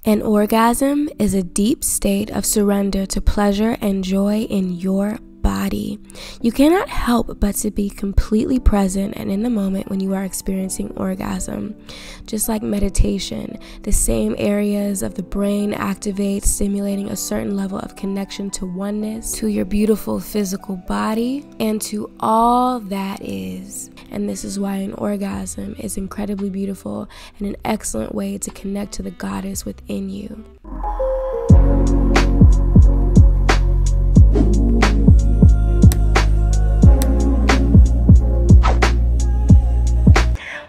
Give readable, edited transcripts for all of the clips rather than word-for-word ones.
An orgasm is a deep state of surrender to pleasure and joy in your body. You cannot help but to be completely present and in the moment when you are experiencing orgasm. Just like meditation, the same areas of the brain activate, stimulating a certain level of connection to oneness, to your beautiful physical body, and to all that is. And this is why an orgasm is incredibly beautiful and an excellent way to connect to the goddess within you.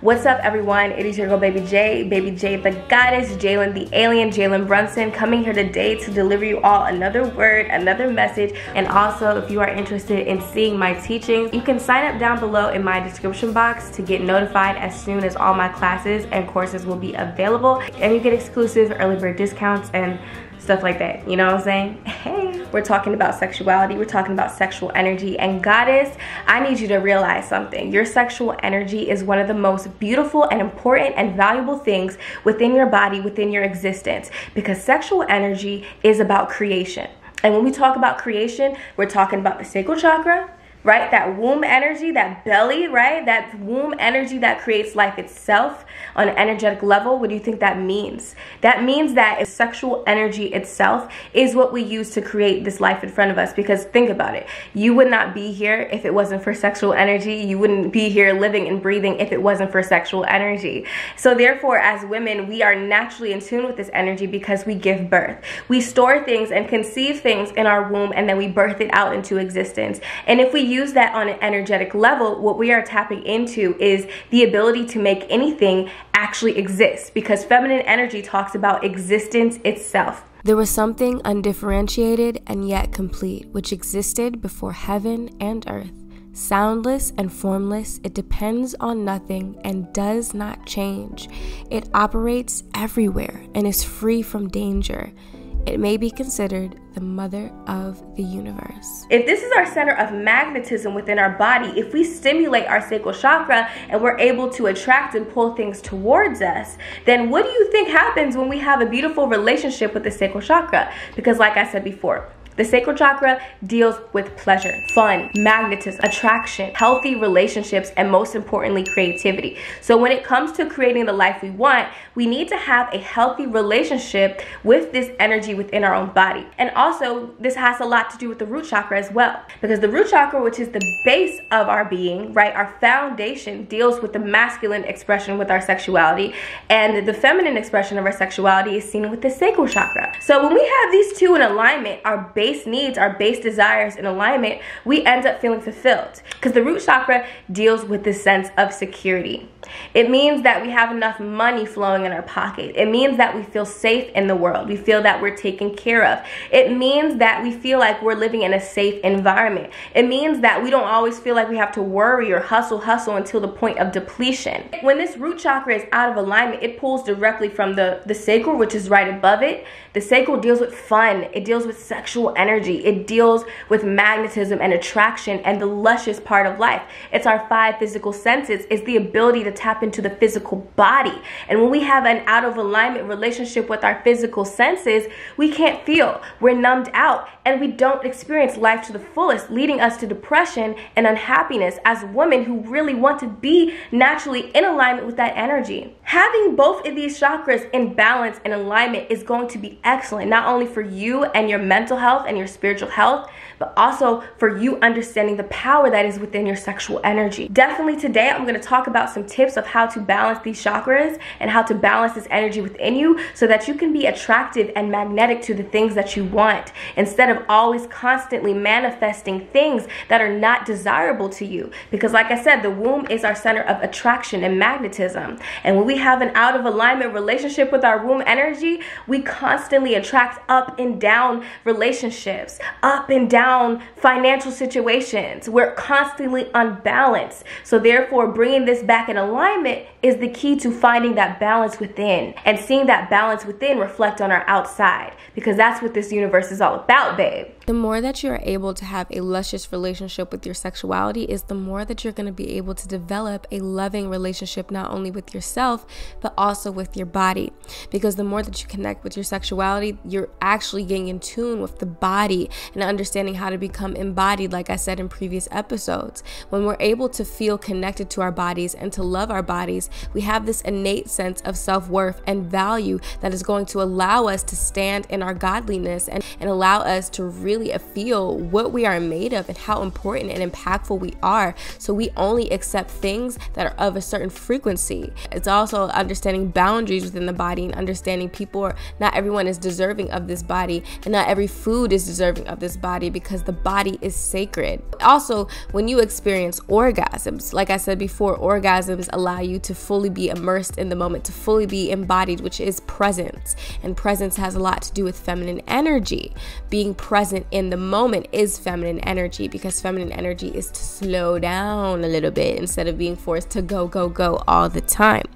What's up, everyone? It is your girl, Baby J the goddess, Jalen the alien, Jalen Brunson, coming here today to deliver you all another word, another message. And also, if you are interested in seeing my teachings, you can sign up down below in my description box to get notified as soon as all my classes and courses will be available. And you get exclusive early bird discounts and stuff like that, you know what I'm saying? Hey, we're talking about sexuality, we're talking about sexual energy, and goddess, I need you to realize something. Your sexual energy is one of the most beautiful and important and valuable things within your body, within your existence, because sexual energy is about creation. And when we talk about creation, we're talking about the sacral chakra, right? That womb energy, that belly, right? That womb energy that creates life itself on an energetic level. What do you think that means? That means that sexual energy itself is what we use to create this life in front of us. Because think about it. You would not be here if it wasn't for sexual energy. You wouldn't be here living and breathing if it wasn't for sexual energy. So therefore, as women, we are naturally in tune with this energy because we give birth. We store things and conceive things in our womb, and then we birth it out into existence. And if we use that on an energetic level, what we are tapping into is the ability to make anything actually exist, because feminine energy talks about existence itself. There was something undifferentiated and yet complete, which existed before heaven and earth. Soundless and formless, it depends on nothing and does not change. It operates everywhere and is free from danger. It may be considered the mother of the universe. If this is our center of magnetism within our body, if we stimulate our sacral chakra and we're able to attract and pull things towards us, then what do you think happens when we have a beautiful relationship with the sacral chakra? Because like I said before, the sacral chakra deals with pleasure, fun, magnetism, attraction, healthy relationships, and most importantly, creativity. So when it comes to creating the life we want, we need to have a healthy relationship with this energy within our own body. And also, this has a lot to do with the root chakra as well. Because the root chakra, which is the base of our being, right, our foundation, deals with the masculine expression with our sexuality, and the feminine expression of our sexuality is seen with the sacral chakra. So when we have these two in alignment, our base needs, our base desires in alignment, we end up feeling fulfilled, because the root chakra deals with the sense of security. It means that we have enough money flowing in our pocket. It means that we feel safe in the world. We feel that we're taken care of. It means that we feel like we're living in a safe environment. It means that we don't always feel like we have to worry or hustle until the point of depletion. When this root chakra is out of alignment, it pulls directly from the sacral, which is right above it. The sacral deals with fun. It deals with sexual energy. It deals with magnetism and attraction and the luscious part of life. It's our 5 physical senses. It's the ability to tap into the physical body. And when we have an out of alignment relationship with our physical senses, we can't feel. We're numbed out and we don't experience life to the fullest, leading us to depression and unhappiness as women who really want to be naturally in alignment with that energy. Having both of these chakras in balance and alignment is going to be excellent, not only for you and your mental health and your spiritual health, but also for you understanding the power that is within your sexual energy. Definitely today, I'm going to talk about some tips of how to balance these chakras and how to balance this energy within you so that you can be attractive and magnetic to the things that you want, instead of always constantly manifesting things that are not desirable to you. Because like I said, the womb is our center of attraction and magnetism. And when we have an out of alignment relationship with our womb energy, we constantly attract up and down relationships relationships, up and down financial situations. We're constantly unbalanced. So therefore, bringing this back in alignment is the key to finding that balance within and seeing that balance within reflect on our outside, because that's what this universe is all about, babe. The more that you're able to have a luscious relationship with your sexuality is the more that you're going to be able to develop a loving relationship not only with yourself, but also with your body. Because the more that you connect with your sexuality, you're actually getting in tune with the body and understanding how to become embodied, like I said in previous episodes. When we're able to feel connected to our bodies and to love our bodies, we have this innate sense of self-worth and value that is going to allow us to stand in our godliness and allow us to really feel what we are made of and how important and impactful we are. So we only accept things that are of a certain frequency. It's also understanding boundaries within the body and understanding not everyone is deserving of this body, and not every food is deserving of this body, because the body is sacred. Also, when you experience orgasms, like I said before, orgasms allow you to fully be immersed in the moment, to fully be embodied, which is presence. And presence has a lot to do with feminine energy. Being present in the moment is feminine energy, because feminine energy is to slow down a little bit instead of being forced to go all the time.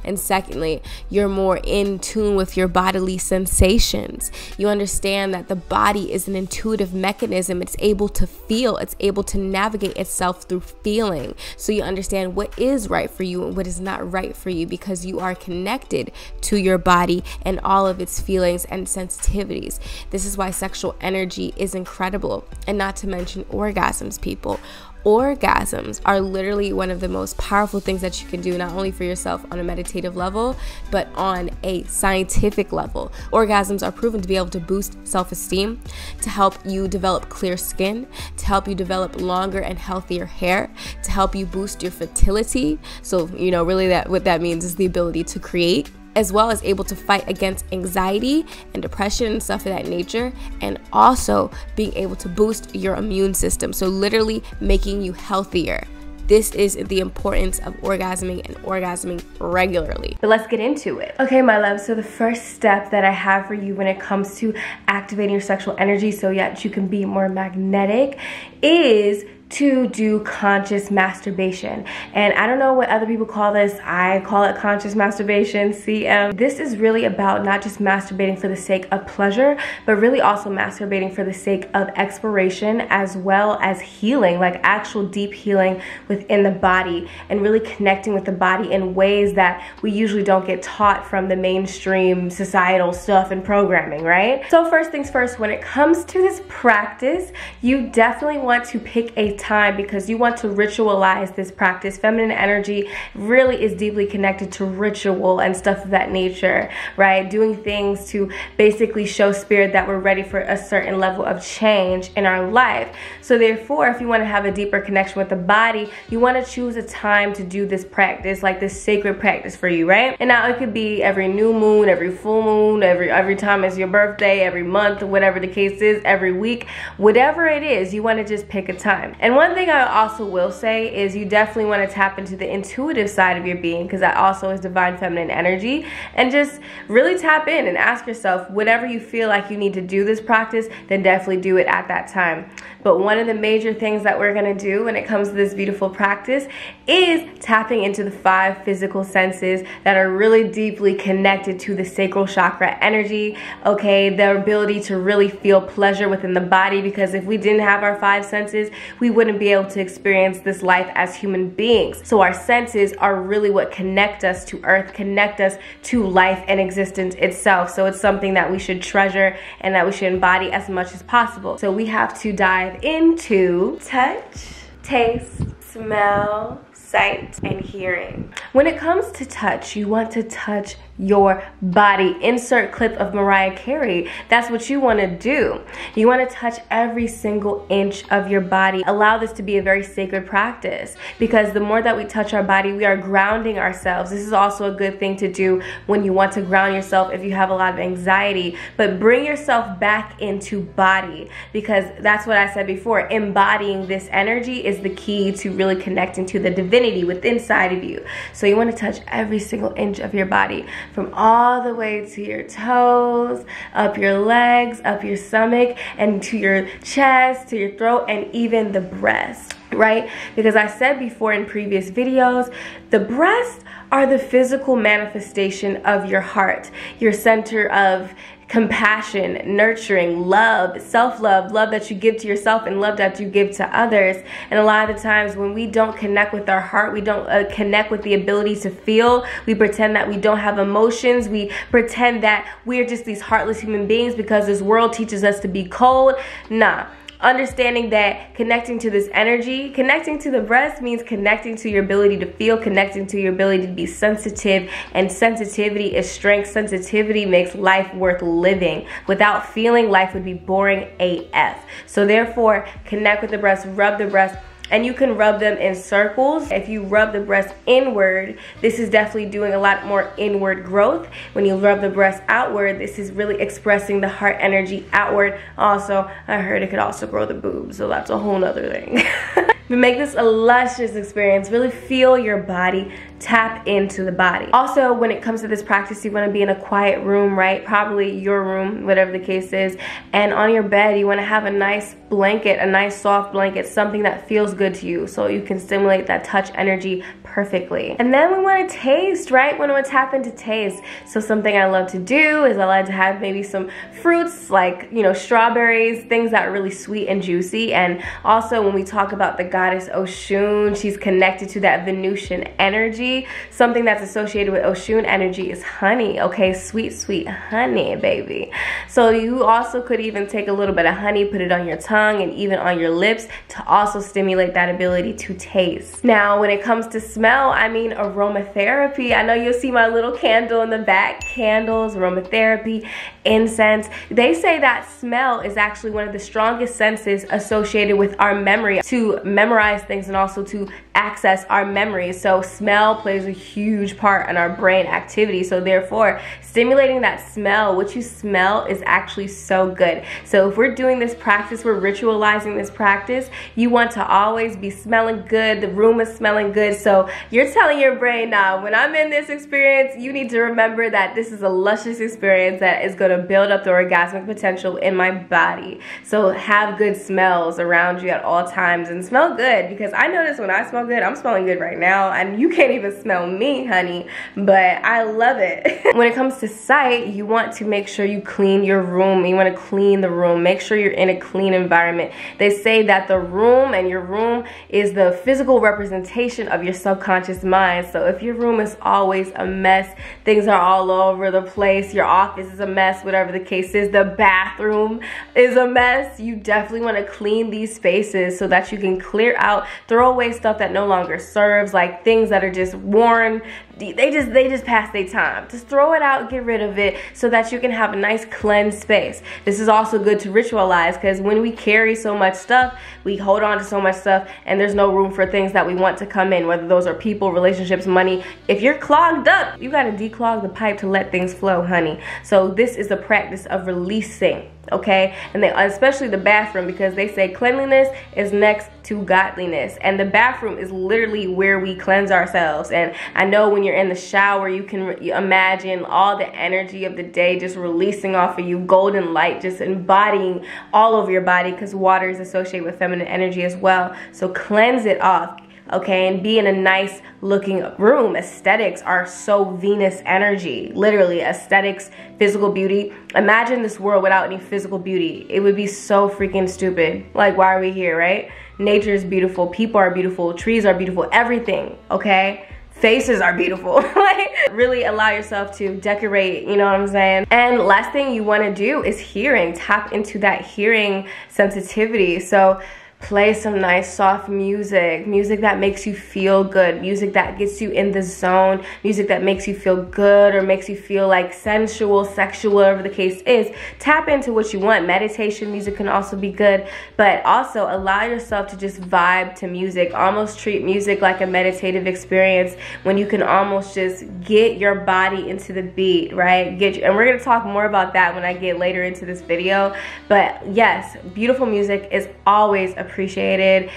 And secondly, you're more in tune with your bodily sensations. You understand that the body is an intuitive mechanism. It's able to feel, it's able to navigate itself through feeling. So you understand what is right for you and what is not right for you, because you are connected to your body and all of its feelings and sensitivities. This is why sexual energy is incredible. And not to mention orgasms, people. Orgasms are literally one of the most powerful things that you can do, not only for yourself on a meditative level, but on a scientific level. Orgasms are proven to be able to boost self-esteem, to help you develop clear skin, to help you develop longer and healthier hair, to help you boost your fertility. So, really what that means is the ability to create, as well as able to fight against anxiety and depression and stuff of that nature, and also being able to boost your immune system. So literally making you healthier. This is the importance of orgasming and orgasming regularly. But let's get into it. Okay, my love, so the first step that I have for you when it comes to activating your sexual energy so that you can be more magnetic is to do conscious masturbation. And I don't know what other people call this. I call it conscious masturbation, CM. This is really about not just masturbating for the sake of pleasure, but really also masturbating for the sake of exploration, as well as healing, like actual deep healing within the body, and really connecting with the body in ways that we usually don't get taught from the mainstream societal stuff and programming, right? So first things first, when it comes to this practice, you definitely want to pick a time, because you want to ritualize this practice. Feminine energy really is deeply connected to ritual and stuff of that nature, right? Doing things to basically show spirit that we're ready for a certain level of change in our life. So therefore, if you want to have a deeper connection with the body, you want to choose a time to do this practice, like this sacred practice for you, right? And now it could be every new moon, every full moon, every time it's your birthday, every month, whatever the case is, every week, whatever it is, you want to just pick a time. And one thing I also will say is you definitely want to tap into the intuitive side of your being, because that also is divine feminine energy, and just really tap in and ask yourself, whatever you feel like you need to do this practice, then definitely do it at that time. But one of the major things that we're going to do when it comes to this beautiful practice is tapping into the 5 physical senses that are really deeply connected to the sacral chakra energy, okay? The ability to really feel pleasure within the body, because if we didn't have our 5 senses, we wouldn't be able to experience this life as human beings. So our senses are really what connect us to earth, connect us to life and existence itself. So it's something that we should treasure and that we should embody as much as possible. So we have to dive into touch, taste, smell, sight, and hearing. When it comes to touch, you want to touch your body. Insert clip of Mariah Carey. That's what you want to do. You want to touch every single inch of your body. Allow this to be a very sacred practice, because the more that we touch our body, we are grounding ourselves. This is also a good thing to do when you want to ground yourself if you have a lot of anxiety. But bring yourself back into body, because that's what I said before. Embodying this energy is the key to really connecting to the divinity within inside of you. So you want to touch every single inch of your body. from all the way to your toes, up your legs, up your stomach, and to your chest, to your throat, and even the breast, right? Because I said before in previous videos, the breasts are the physical manifestation of your heart, your center of compassion, nurturing, love, self-love, love that you give to yourself and love that you give to others. And a lot of the times when we don't connect with our heart, we don't connect with the ability to feel, we pretend that we don't have emotions, we pretend that we're just these heartless human beings because this world teaches us to be cold. Nah. Understanding that connecting to this energy, connecting to the breast means connecting to your ability to feel, connecting to your ability to be sensitive, and sensitivity is strength. Sensitivity makes life worth living. Without feeling, life would be boring AF. So therefore, connect with the breast, rub the breast, and you can rub them in circles. If you rub the breast inward, this is definitely doing a lot more inward growth. When you rub the breast outward, this is really expressing the heart energy outward. Also, I heard it could also grow the boobs, so that's a whole nother thing. But make this a luscious experience. Really feel your body, tap into the body. Also, when it comes to this practice, you want to be in a quiet room, right? Probably your room, whatever the case is. And on your bed, you want to have a nice blanket, a nice soft blanket, something that feels good to you so you can stimulate that touch energy perfectly. And then we want to taste, right? We want to tap into taste. So something I love to do is I like to have maybe some fruits like, you know, strawberries, things that are really sweet and juicy. And also when we talk about the goddess Oshun, she's connected to that Venusian energy. Something that's associated with Oshun energy is honey, okay? Sweet, sweet honey, baby. So you also could even take a little bit of honey, put it on your tongue and even on your lips to also stimulate that ability to taste. Now, when it comes to smell, I mean aromatherapy. I know you'll see my little candle in the back. Candles, aromatherapy, incense. They say that smell is actually one of the strongest senses associated with our memory, to memorize things and also to access our memories. So smell plays a huge part in our brain activity. So therefore, stimulating that smell, what you smell is actually so good. So if we're doing this practice, we're ritualizing this practice, you want to always be smelling good. The room is smelling good. So you're telling your brain, now when I'm in this experience, you need to remember that this is a luscious experience that is going to build up the orgasmic potential in my body. So have good smells around you at all times and smell good, because I notice when I smell good, I'm smelling good right now, and you can't even smell me, honey, but I love it. When it comes to sight, you want to make sure you clean your room. You want to clean the room. Make sure you're in a clean environment. They say that the room and your room is the physical representation of your subconscious mind. So if your room is always a mess, things are all over the place, your office is a mess, whatever the case is, the bathroom is a mess, you definitely want to clean these spaces so that you can clear out, throw away stuff that no longer serves, like things that are just worn, they just pass their time. Just throw it out, get rid of it, so that you can have a nice cleansed space. This is also good to ritualize, because when we carry so much stuff, we hold on to so much stuff, and there's no room for things that we want to come in, whether those are people, relationships, money. If you're clogged up, you got to declog the pipe to let things flow, honey. So this is the practice of releasing, okay? And they, especially the bathroom, because they say cleanliness is next to godliness, and the bathroom is literally where we cleanse ourselves. And I know when you're in the shower, you can imagine all the energy of the day just releasing off of you, golden light just embodying all over your body, because water is associated with feminine energy as well. So cleanse it off, okay, and be in a nice looking room. Aesthetics are so Venus energy, literally. Aesthetics, physical beauty. Imagine this world without any physical beauty. It would be so freaking stupid. Like, why are we here, right? Nature is beautiful, people are beautiful, trees are beautiful, everything, okay? Faces are beautiful. Like, really allow yourself to decorate, you know what I'm saying? And last thing you want to do is hearing. Tap into that hearing sensitivity. So play some nice soft music, music that makes you feel good, music that gets you in the zone, music that makes you feel good or makes you feel like sensual, sexual, whatever the case is. Tap into what you want. Meditation music can also be good, but also allow yourself to just vibe to music. Almost treat music like a meditative experience, when you can almost just get your body into the beat, right? And we're going to talk more about that when I get later into this video. But yes, beautiful music is always appreciated.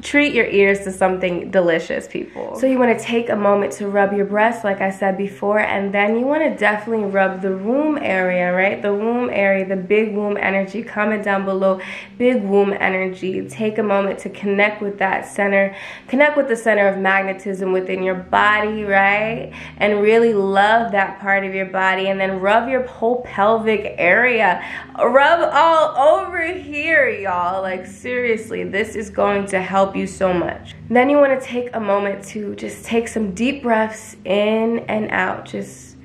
treat your ears to something delicious, people. So you want to take a moment to rub your breasts, like I said before, and then you want to definitely rub the womb area, right? The womb area, the big womb energy. Comment down below, big womb energy. Take a moment to connect with that center, connect with the center of magnetism within your body, right? And really love that part of your body, and then rub your whole pelvic area. Rub all over here, y'all. Like, seriously, this is going to help you so much. Then you want to take a moment to just take some deep breaths in and out. Just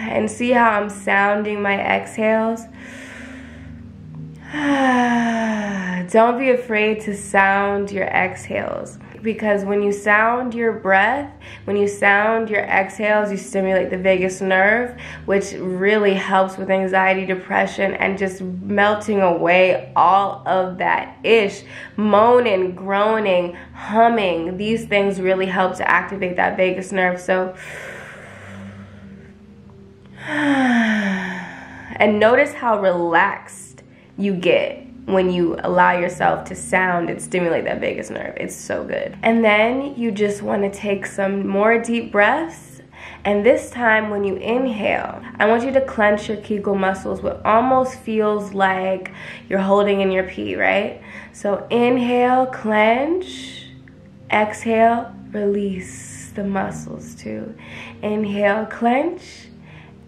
and see how I'm sounding my exhales. Don't be afraid to sound your exhales, because when you sound your breath, when you sound your exhales, you stimulate the vagus nerve, which really helps with anxiety, depression, and just melting away all of that moaning, groaning, humming. These things really help to activate that vagus nerve. So and notice how relaxed you get when you allow yourself to sound and stimulate that vagus nerve. It's so good. And then you just want to take some more deep breaths. And this time when you inhale, I want you to clench your Kegel muscles, what almost feels like you're holding in your pee, right? So inhale, clench. Exhale, release the muscles too. Inhale, clench.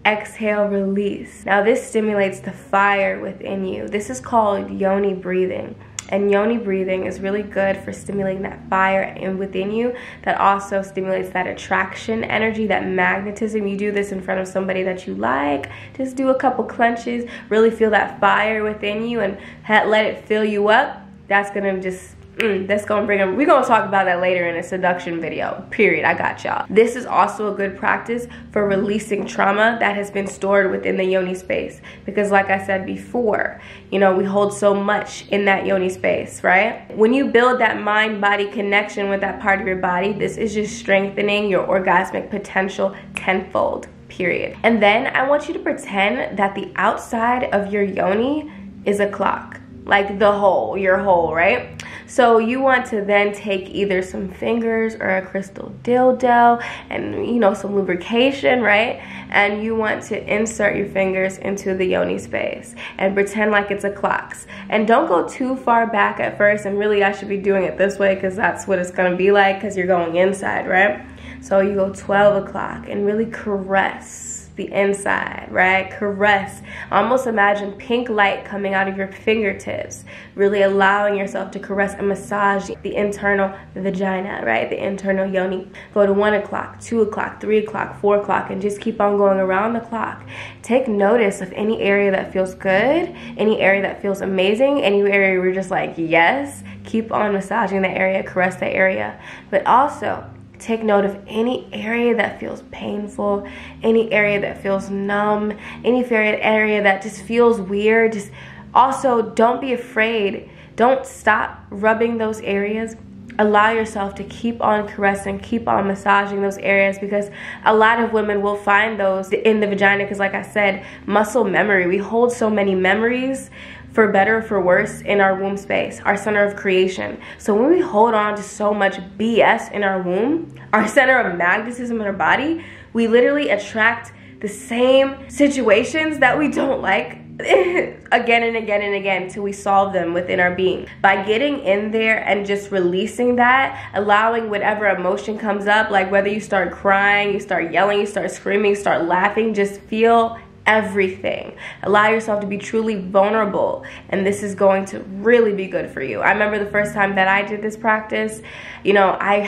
Exhale, release. Now this stimulates the fire within you. This is called yoni breathing. And yoni breathing is really good for stimulating that fire within you. That also stimulates that attraction energy, that magnetism. You do this in front of somebody that you like. Just do a couple clenches. Really feel that fire within you and let it fill you up. That's gonna just that's gonna bring them. We're gonna talk about that later in a seduction video, period. I got y'all. This is also a good practice for releasing trauma that has been stored within the yoni space, because like I said before, you know, we hold so much in that yoni space, right? When you build that mind-body connection with that part of your body, this is just strengthening your orgasmic potential tenfold, period. And then I want you to pretend that the outside of your yoni is a clock, like your hole, right? So you want to then take either some fingers or a crystal dildo and, you know, some lubrication, right? And you want to insert your fingers into the yoni space and pretend like it's a clock. And don't go too far back at first, and really I should be doing it this way because that's what it's gonna be like, because you're going inside, right? So you go 12 o'clock and really caress the inside, right? Caress. Almost imagine pink light coming out of your fingertips, really allowing yourself to caress and massage the internal vagina, right? The internal yoni. Go to 1 o'clock, 2 o'clock, 3 o'clock, 4 o'clock, and just keep on going around the clock. Take notice of any area that feels good, any area that feels amazing, any area where you're just like, yes. Keep on massaging that area, caress that area. But also, take note of any area that feels painful, any area that feels numb, any area that just feels weird. Just also, don't be afraid. Don't stop rubbing those areas. Allow yourself to keep on caressing, keep on massaging those areas, because a lot of women will find those in the vagina, because like I said, muscle memory. We hold so many memories, for better or for worse, in our womb space, our center of creation. So when we hold on to so much BS in our womb, our center of magnetism in our body, we literally attract the same situations that we don't like again and again and again till we solve them within our being. By getting in there and just releasing that, allowing whatever emotion comes up, like whether you start crying, you start yelling, you start screaming, you start laughing, just feel everything. Allow yourself to be truly vulnerable, and this is going to really be good for you. I remember the first time that I did this practice, you know, I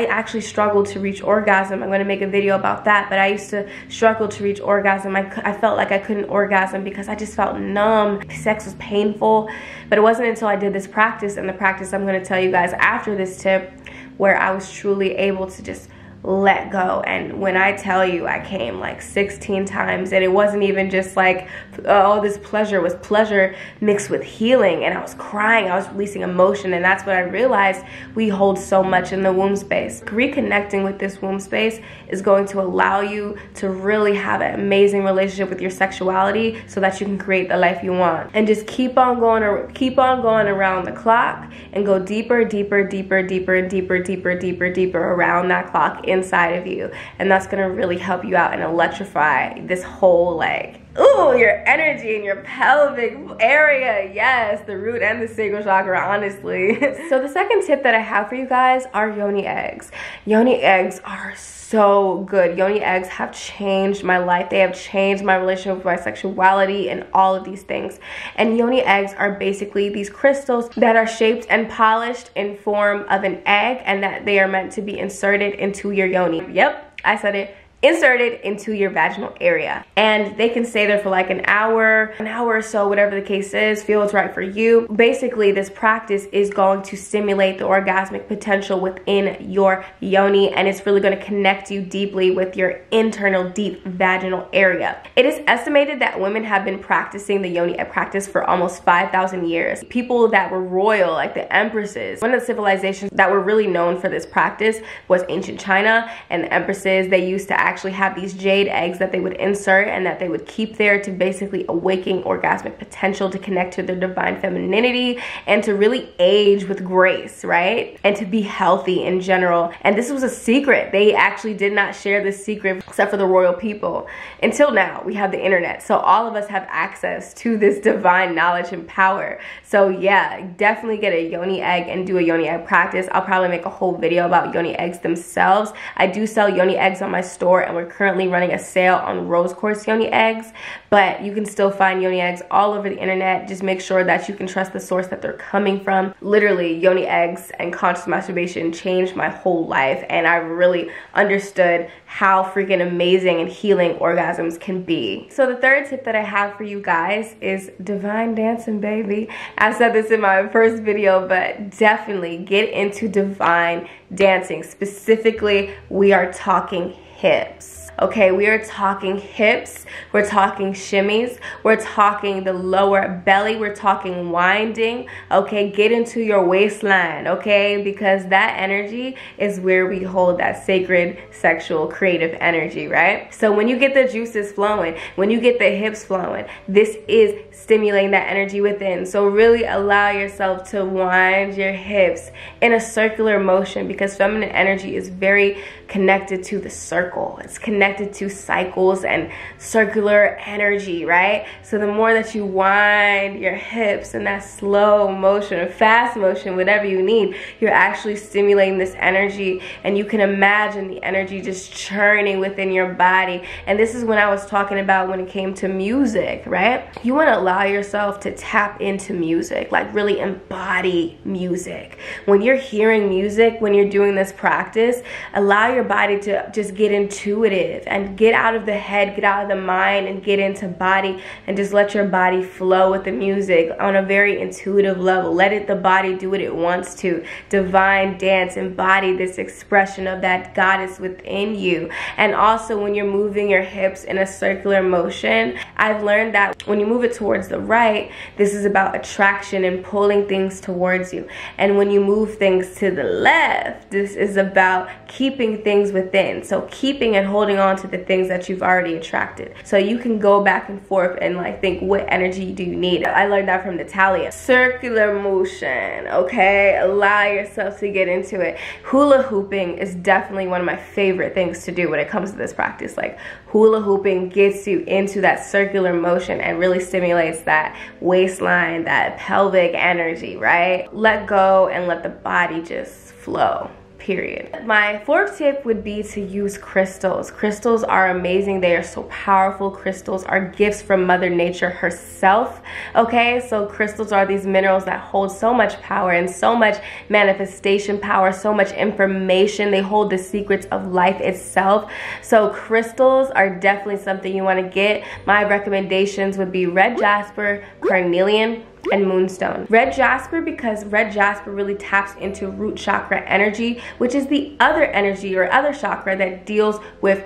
actually struggled to reach orgasm. I'm going to make a video about that, but I used to struggle to reach orgasm. I felt like I couldn't orgasm because I just felt numb. Sex was painful, but it wasn't until I did this practice, and the practice I'm going to tell you guys after this tip, where I was truly able to just let go. And when I tell you, I came like 16 times, and it wasn't even just like, oh, this pleasure was pleasure mixed with healing, and I was crying, I was releasing emotion. And that's what I realized, we hold so much in the womb space. Reconnecting with this womb space is going to allow you to really have an amazing relationship with your sexuality, so that you can create the life you want. And just keep on going around the clock, and go deeper, deeper, deeper, deeper, and deeper, deeper, deeper, deeper around that clock inside of you. And that's gonna really help you out and electrify this whole, like, ooh, your energy in your pelvic area. Yes, the root and the sacral chakra, honestly. So the second tip that I have for you guys are yoni eggs. Yoni eggs are so good. Yoni eggs have changed my life. They have changed my relationship with my sexuality and all of these things. And yoni eggs are basically these crystals that are shaped and polished in form of an egg, and that they are meant to be inserted into your yoni. Yep, I said it. Inserted into your vaginal area, and they can stay there for like an hour or so, whatever the case is, feels right for you. Basically, this practice is going to stimulate the orgasmic potential within your yoni, and it's really going to connect you deeply with your internal deep vaginal area. It is estimated that women have been practicing the yoni egg practice for almost 5,000 years. People that were royal, like the empresses, one of the civilizations that were really known for this practice was ancient China, and the empresses, they used to actually have these jade eggs that they would insert, and that they would keep there to basically awaken orgasmic potential, to connect to their divine femininity, and to really age with grace, right? And to be healthy in general. And this was a secret. They actually did not share this secret except for the royal people. Until now, we have the internet. So all of us have access to this divine knowledge and power. So yeah, definitely get a yoni egg and do a yoni egg practice. I'll probably make a whole video about yoni eggs themselves. I do sell yoni eggs on my store, and we're currently running a sale on rose quartz yoni eggs, but you can still find yoni eggs all over the internet. Just make sure that you can trust the source that they're coming from. Literally, yoni eggs and conscious masturbation changed my whole life, and I really understood how freaking amazing and healing orgasms can be. So the third tip that I have for you guys is divine dancing, baby. I said this in my first video, but definitely get into divine dancing. Specifically, we are talking hips. Okay, we are talking hips, we're talking shimmies, we're talking the lower belly, we're talking winding. Okay, get into your waistline, okay, because that energy is where we hold that sacred sexual creative energy, right? So when you get the juices flowing, when you get the hips flowing, this is stimulating that energy within. So really allow yourself to wind your hips in a circular motion, because feminine energy is very connected to the circle. It's connected to cycles and circular energy, right? So the more that you wind your hips in that slow motion or fast motion, whatever you need, you're actually stimulating this energy, and you can imagine the energy just churning within your body. And this is when I was talking about when it came to music, right? You want to allow yourself to tap into music, like really embody music. When you're hearing music, when you're doing this practice, allow your body to just get intuitive and get out of the head, get out of the mind, and get into body, and just let your body flow with the music on a very intuitive level. Let the body do what it wants to. Divine dance, embody this expression of that goddess within you. And also when you're moving your hips in a circular motion, I've learned that when you move it towards the right, this is about attraction and pulling things towards you. And when you move things to the left, this is about keeping things within. So keeping and holding on to the things that you've already attracted. So you can go back and forth and like think, what energy do you need? I learned that from Natalia. Circular motion, okay? Allow yourself to get into it. Hula hooping is definitely one of my favorite things to do when it comes to this practice. Like hula hooping gets you into that circular motion and really stimulates that waistline, that pelvic energy, right? Let go and let the body just flow. Period. My fourth tip would be to use crystals. Crystals are amazing. They are so powerful. Crystals are gifts from Mother Nature herself. Okay, so crystals are these minerals that hold so much power and so much manifestation power, so much information. They hold the secrets of life itself. So crystals are definitely something you want to get. My recommendations would be red jasper, carnelian, and moonstone. Red jasper, because red jasper really taps into root chakra energy, which is the other energy or other chakra that deals with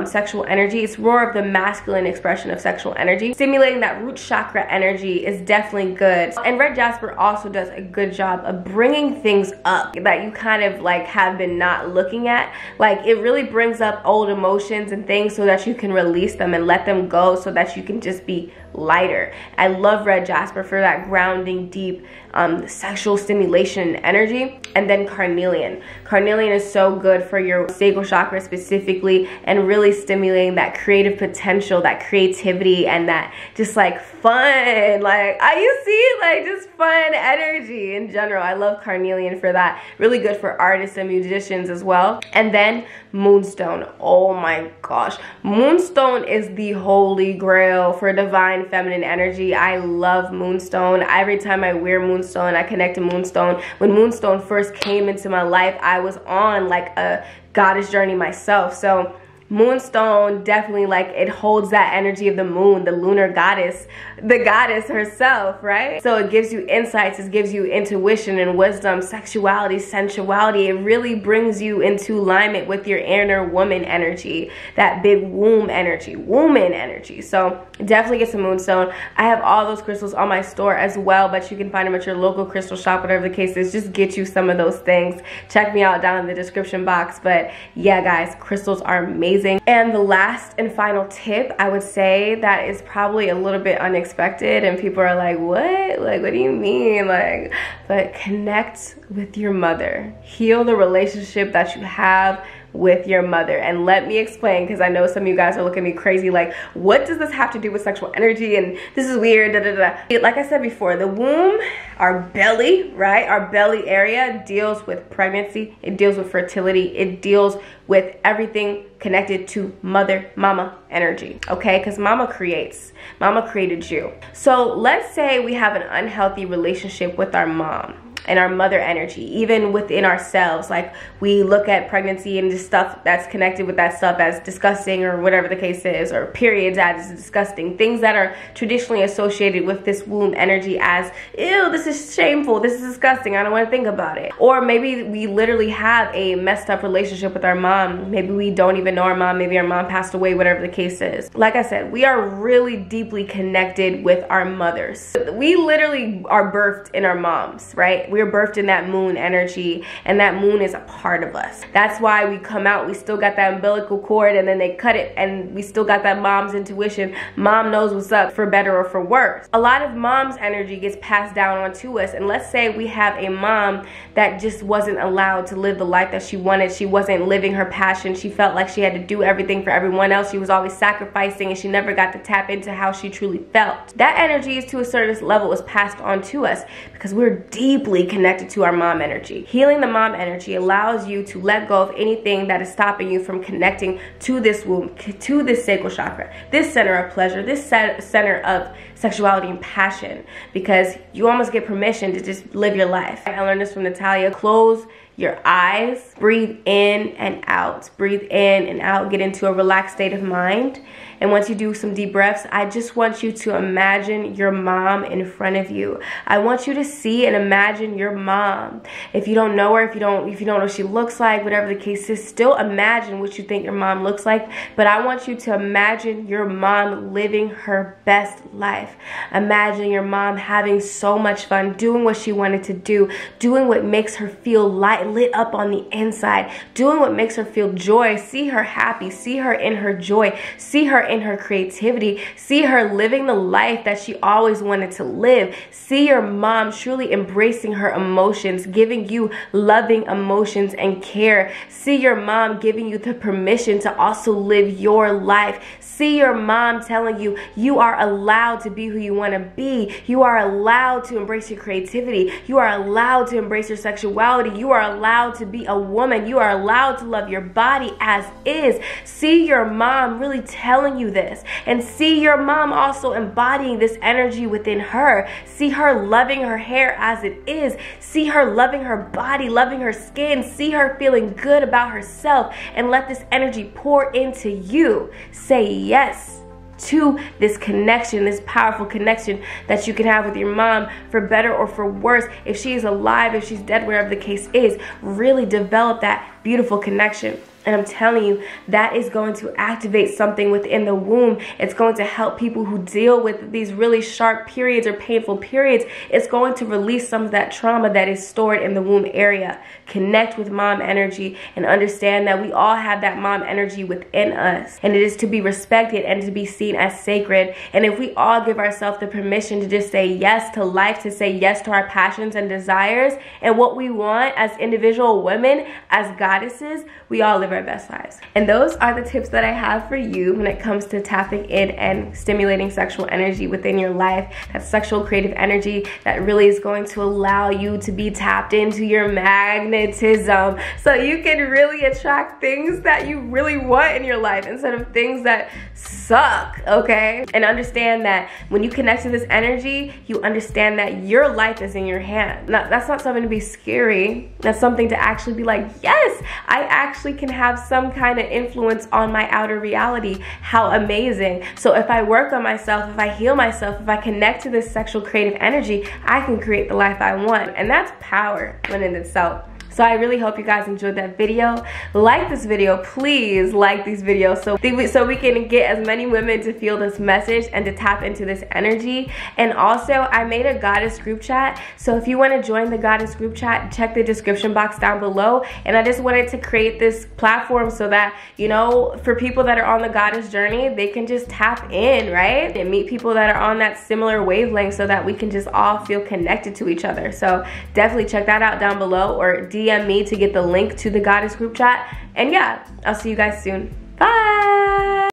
sexual energy. It's more of the masculine expression of sexual energy. Stimulating that root chakra energy is definitely good. And red jasper also does a good job of bringing things up that you kind of like have been not looking at. Like, it really brings up old emotions and things so that you can release them and let them go, so that you can just be lighter. I love red jasper for that grounding, deep sexual stimulation energy. And then carnelian. Carnelian is so good for your sacral chakra specifically, and really stimulating that creative potential, that creativity, and that just like fun, like you see, like just fun energy in general. I love carnelian for that. Really good for artists and musicians as well. And then moonstone. Oh my gosh, moonstone is the holy grail for divine feminine energy. I love moonstone. Every time I wear moonstone, I connect to moonstone. When moonstone first came into my life, I was on like a goddess journey myself. So moonstone definitely, like, it holds that energy of the moon, the lunar goddess, the goddess herself, right? So it gives you insights, it gives you intuition and wisdom, sexuality, sensuality. It really brings you into alignment with your inner woman energy, that big womb energy, woman energy. So definitely get some moonstone. I have all those crystals on my store as well, but you can find them at your local crystal shop, whatever the case is. Just get you some of those things. Check me out down in the description box. But yeah, guys, crystals are amazing. And the last and final tip, I would say, that is probably a little bit unexpected and people are like, what? Like, what do you mean? Like, but connect with your mother. Heal the relationship that you have with your mother. And let me explain, because I know some of you guys are looking at me crazy like, what does this have to do with sexual energy, and this is weird, da, da, da. Like I said before, the womb, our belly, right, our belly area deals with pregnancy, it deals with fertility, it deals with everything connected to mother, mama energy, okay? Because mama creates, mama created you. So let's say we have an unhealthy relationship with our mom and our mother energy, even within ourselves. Like, we look at pregnancy and just stuff that's connected with that stuff as disgusting, or whatever the case is, or periods as disgusting, things that are traditionally associated with this womb energy as, ew, this is shameful, this is disgusting, I don't want to think about it. Or maybe we literally have a messed up relationship with our mom. Maybe we don't even know our mom, maybe our mom passed away, whatever the case is. Like I said, we are really deeply connected with our mothers. We literally are birthed in our moms, right? We're birthed in that moon energy, and that moon is a part of us. That's why we come out, we still got that umbilical cord, and then they cut it, and we still got that mom's intuition. Mom knows what's up, for better or for worse. A lot of mom's energy gets passed down onto us, and let's say we have a mom that just wasn't allowed to live the life that she wanted. She wasn't living her passion. She felt like she had to do everything for everyone else. She was always sacrificing, and she never got to tap into how she truly felt. That energy is, to a certain level, is passed on to us because we're deeply connected to our mom energy. Healing the mom energy allows you to let go of anything that is stopping you from connecting to this womb, to this sacral chakra, this center of pleasure, this center of sexuality and passion, because you almost get permission to just live your life. I learned this from Natalia. Close your eyes, breathe in and out, breathe in and out, get into a relaxed state of mind. And once you do some deep breaths, I just want you to imagine your mom in front of you. I want you to see and imagine your mom. If you don't know her, if you don't know what she looks like, whatever the case is, still imagine what you think your mom looks like. But I want you to imagine your mom living her best life. Imagine your mom having so much fun, doing what she wanted to do, doing what makes her feel lit up on the inside, doing what makes her feel joy. See her happy, see her in her joy, see her in her creativity, see her living the life that she always wanted to live. See your mom truly embracing her emotions, giving you loving emotions and care. See your mom giving you the permission to also live your life. See your mom telling you, you are allowed to be who you want to be. You are allowed to embrace your creativity. You are allowed to embrace your sexuality. You are allowed to be a woman. You are allowed to love your body as is. See your mom really telling you this, and see your mom also embodying this energy within her. See her loving her hair as it is. See her loving her body, loving her skin. See her feeling good about herself, and let this energy pour into you. Say yes to this connection, this powerful connection that you can have with your mom, for better or for worse. If she is alive, if she's dead, wherever the case is, really develop that beautiful connection. And I'm telling you, that is going to activate something within the womb. It's going to help people who deal with these really sharp periods or painful periods. It's going to release some of that trauma that is stored in the womb area. Connect with mom energy and understand that we all have that mom energy within us. And it is to be respected and to be seen as sacred. And if we all give ourselves the permission to just say yes to life, to say yes to our passions and desires and what we want as individual women, as goddesses, we all live our best lives. And those are the tips that I have for you when it comes to tapping in and stimulating sexual energy within your life. That sexual creative energy that really is going to allow you to be tapped into your magnetism, so you can really attract things that you really want in your life instead of things that suck, okay? And understand that when you connect to this energy, you understand that your life is in your hand. Now, that's not something to be scary. That's something to actually be like, yes, I actually can have some kind of influence on my outer reality. How amazing. So if I work on myself, if I heal myself, if I connect to this sexual creative energy, I can create the life I want. And that's power in itself. So I really hope you guys enjoyed that video. Like this video, please like these videos so we can get as many women to feel this message and to tap into this energy. And also, I made a goddess group chat. So if you want to join the goddess group chat, check the description box down below. And I just wanted to create this platform so that, you know, for people that are on the goddess journey, they can just tap in, right? And meet people that are on that similar wavelength so that we can just all feel connected to each other. So definitely check that out down below, or DM me to get the link to the goddess group chat. And yeah, I'll see you guys soon.